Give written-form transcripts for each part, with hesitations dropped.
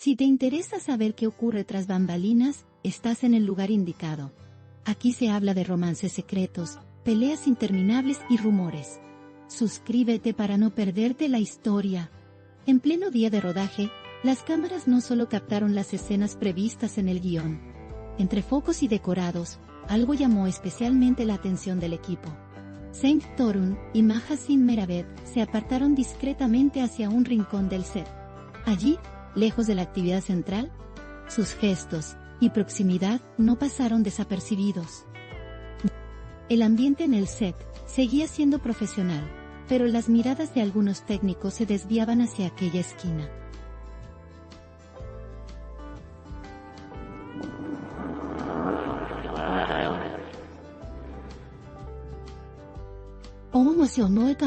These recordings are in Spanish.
Si te interesa saber qué ocurre tras bambalinas, estás en el lugar indicado. Aquí se habla de romances secretos, peleas interminables y rumores. Suscríbete para no perderte la historia. En pleno día de rodaje, las cámaras no solo captaron las escenas previstas en el guión. Entre focos y decorados, algo llamó especialmente la atención del equipo. Cenk Torun y Mahasin Meravet se apartaron discretamente hacia un rincón del set. Allí, lejos de la actividad central, sus gestos y proximidad no pasaron desapercibidos. El ambiente en el set seguía siendo profesional, pero las miradas de algunos técnicos se desviaban hacia aquella esquina. Emocionó que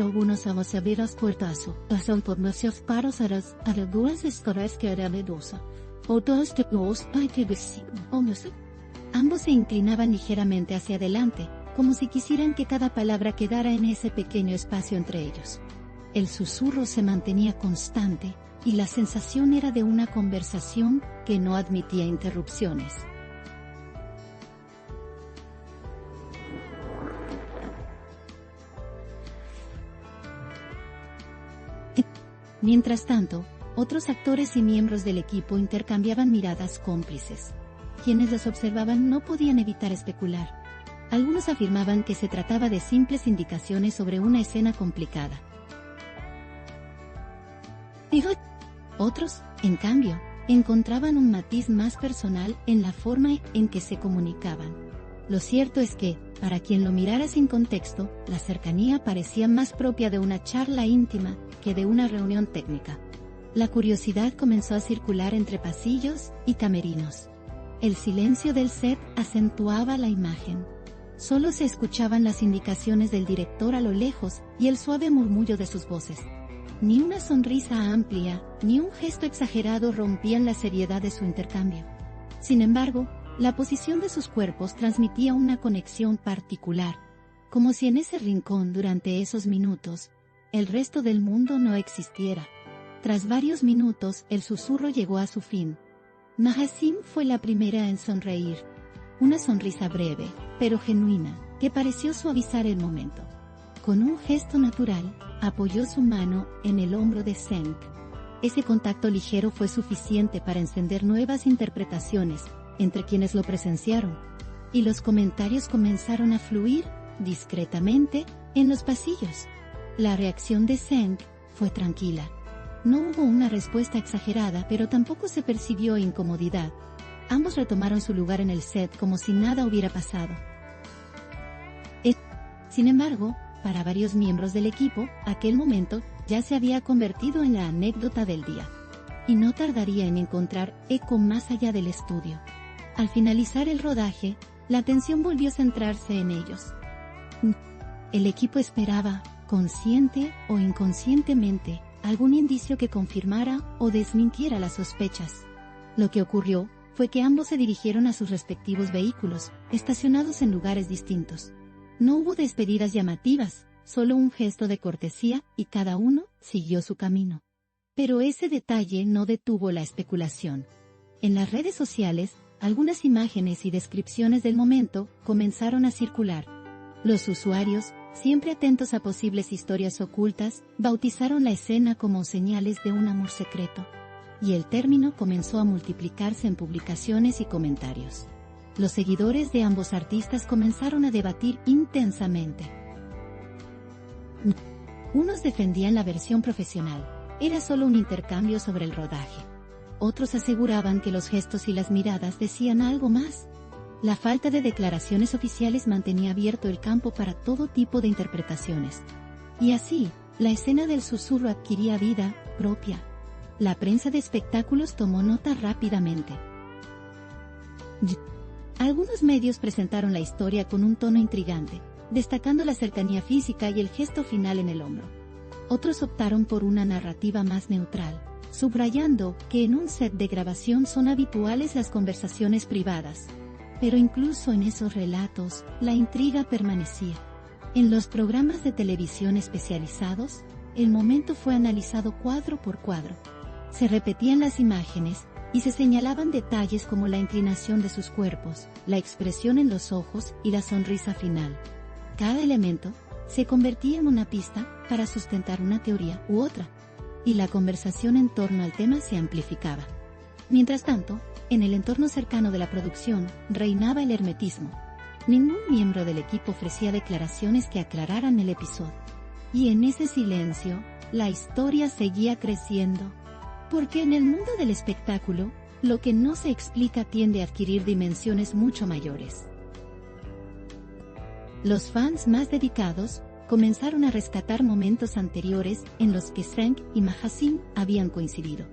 algunos avanzaderas puertazo, pasan por nuestros paros a algunas escoras que era medusa. Otros de los hay que decir, ambos se inclinaban ligeramente hacia adelante, como si quisieran que cada palabra quedara en ese pequeño espacio entre ellos. El susurro se mantenía constante, y la sensación era de una conversación que no admitía interrupciones. Mientras tanto, otros actores y miembros del equipo intercambiaban miradas cómplices. Quienes los observaban no podían evitar especular. Algunos afirmaban que se trataba de simples indicaciones sobre una escena complicada. Otros, en cambio, encontraban un matiz más personal en la forma en que se comunicaban. Lo cierto es que, para quien lo mirara sin contexto, la cercanía parecía más propia de una charla íntima que de una reunión técnica. La curiosidad comenzó a circular entre pasillos y camerinos. El silencio del set acentuaba la imagen. Solo se escuchaban las indicaciones del director a lo lejos y el suave murmullo de sus voces. Ni una sonrisa amplia, ni un gesto exagerado rompían la seriedad de su intercambio. Sin embargo, la posición de sus cuerpos transmitía una conexión particular, como si en ese rincón durante esos minutos, el resto del mundo no existiera. Tras varios minutos, el susurro llegó a su fin. Mahasin fue la primera en sonreír. Una sonrisa breve, pero genuina, que pareció suavizar el momento. Con un gesto natural, apoyó su mano en el hombro de Cenk. Ese contacto ligero fue suficiente para encender nuevas interpretaciones entre quienes lo presenciaron, y los comentarios comenzaron a fluir, discretamente, en los pasillos. La reacción de Cenk fue tranquila. No hubo una respuesta exagerada, pero tampoco se percibió incomodidad. Ambos retomaron su lugar en el set como si nada hubiera pasado. Sin embargo, para varios miembros del equipo, aquel momento ya se había convertido en la anécdota del día. Y no tardaría en encontrar eco más allá del estudio. Al finalizar el rodaje, la atención volvió a centrarse en ellos. El equipo esperaba, consciente o inconscientemente, algún indicio que confirmara o desmintiera las sospechas. Lo que ocurrió fue que ambos se dirigieron a sus respectivos vehículos, estacionados en lugares distintos. No hubo despedidas llamativas, solo un gesto de cortesía y cada uno siguió su camino. Pero ese detalle no detuvo la especulación. En las redes sociales, algunas imágenes y descripciones del momento comenzaron a circular. Los usuarios, siempre atentos a posibles historias ocultas, bautizaron la escena como señales de un amor secreto. Y el término comenzó a multiplicarse en publicaciones y comentarios. Los seguidores de ambos artistas comenzaron a debatir intensamente. Unos defendían la versión profesional, era solo un intercambio sobre el rodaje. Otros aseguraban que los gestos y las miradas decían algo más. La falta de declaraciones oficiales mantenía abierto el campo para todo tipo de interpretaciones. Y así, la escena del susurro adquiría vida propia. La prensa de espectáculos tomó nota rápidamente. Algunos medios presentaron la historia con un tono intrigante, destacando la cercanía física y el gesto final en el hombro. Otros optaron por una narrativa más neutral, subrayando que en un set de grabación son habituales las conversaciones privadas. Pero incluso en esos relatos, la intriga permanecía. En los programas de televisión especializados, el momento fue analizado cuadro por cuadro. Se repetían las imágenes, y se señalaban detalles como la inclinación de sus cuerpos, la expresión en los ojos y la sonrisa final. Cada elemento se convertía en una pista para sustentar una teoría u otra, y la conversación en torno al tema se amplificaba. Mientras tanto, en el entorno cercano de la producción, reinaba el hermetismo. Ningún miembro del equipo ofrecía declaraciones que aclararan el episodio. Y en ese silencio, la historia seguía creciendo. Porque en el mundo del espectáculo, lo que no se explica tiende a adquirir dimensiones mucho mayores. Los fans más dedicados comenzaron a rescatar momentos anteriores en los que Frank y Magazine habían coincidido.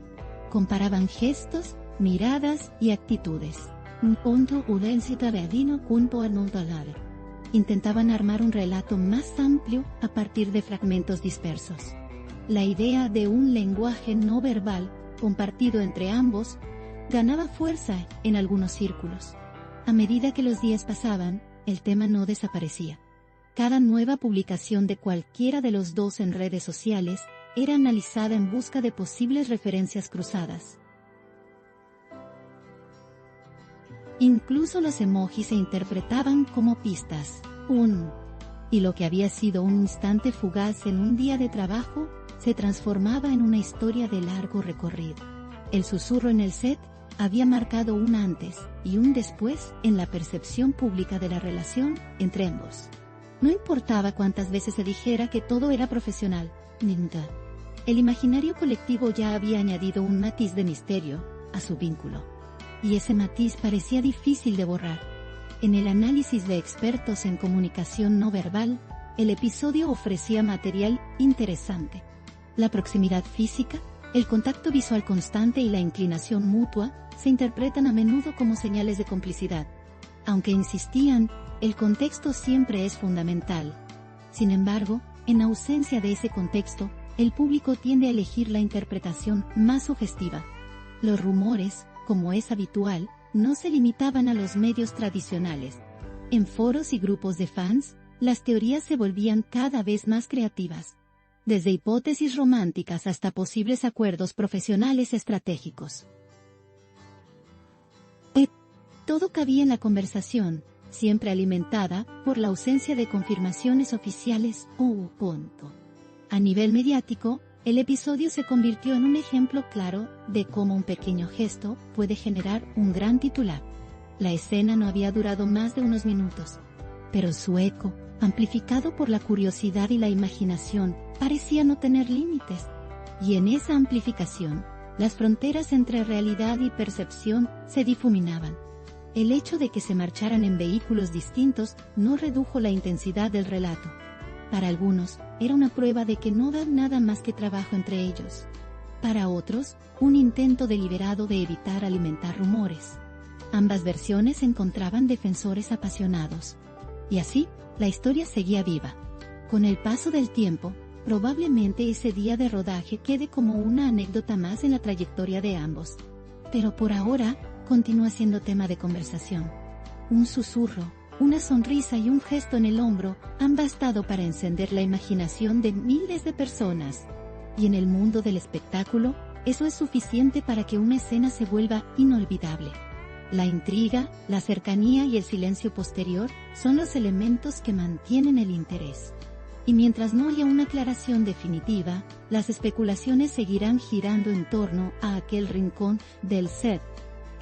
Comparaban gestos, miradas y actitudes. Intentaban armar un relato más amplio a partir de fragmentos dispersos. La idea de un lenguaje no verbal, compartido entre ambos, ganaba fuerza en algunos círculos. A medida que los días pasaban, el tema no desaparecía. Cada nueva publicación de cualquiera de los dos en redes sociales era analizada en busca de posibles referencias cruzadas. Incluso los emojis se interpretaban como pistas. Y lo que había sido un instante fugaz en un día de trabajo, se transformaba en una historia de largo recorrido. El susurro en el set había marcado un antes y un después en la percepción pública de la relación entre ambos. No importaba cuántas veces se dijera que todo era profesional, el imaginario colectivo ya había añadido un matiz de misterio a su vínculo. Y ese matiz parecía difícil de borrar. En el análisis de expertos en comunicación no verbal, el episodio ofrecía material interesante. La proximidad física, el contacto visual constante y la inclinación mutua se interpretan a menudo como señales de complicidad. Aunque insistían, el contexto siempre es fundamental. Sin embargo, en ausencia de ese contexto, el público tiende a elegir la interpretación más sugestiva. Los rumores, como es habitual, no se limitaban a los medios tradicionales. En foros y grupos de fans, las teorías se volvían cada vez más creativas. Desde hipótesis románticas hasta posibles acuerdos profesionales estratégicos. Todo cabía en la conversación, siempre alimentada por la ausencia de confirmaciones oficiales A nivel mediático, el episodio se convirtió en un ejemplo claro de cómo un pequeño gesto puede generar un gran titular. La escena no había durado más de unos minutos, pero su eco, amplificado por la curiosidad y la imaginación, parecía no tener límites. Y en esa amplificación, las fronteras entre realidad y percepción se difuminaban. El hecho de que se marcharan en vehículos distintos no redujo la intensidad del relato. Para algunos, era una prueba de que no da nada más que trabajo entre ellos. Para otros, un intento deliberado de evitar alimentar rumores. Ambas versiones encontraban defensores apasionados. Y así, la historia seguía viva. Con el paso del tiempo, probablemente ese día de rodaje quede como una anécdota más en la trayectoria de ambos. Pero por ahora, continúa siendo tema de conversación. Un susurro, una sonrisa y un gesto en el hombro han bastado para encender la imaginación de miles de personas. Y en el mundo del espectáculo, eso es suficiente para que una escena se vuelva inolvidable. La intriga, la cercanía y el silencio posterior son los elementos que mantienen el interés. Y mientras no haya una aclaración definitiva, las especulaciones seguirán girando en torno a aquel rincón del set,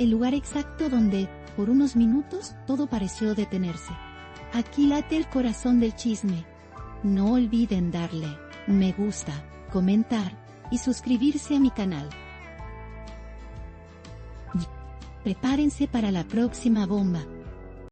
el lugar exacto donde, por unos minutos, todo pareció detenerse. Aquí late el corazón del chisme. No olviden darle me gusta, comentar y suscribirse a mi canal. Prepárense para la próxima bomba.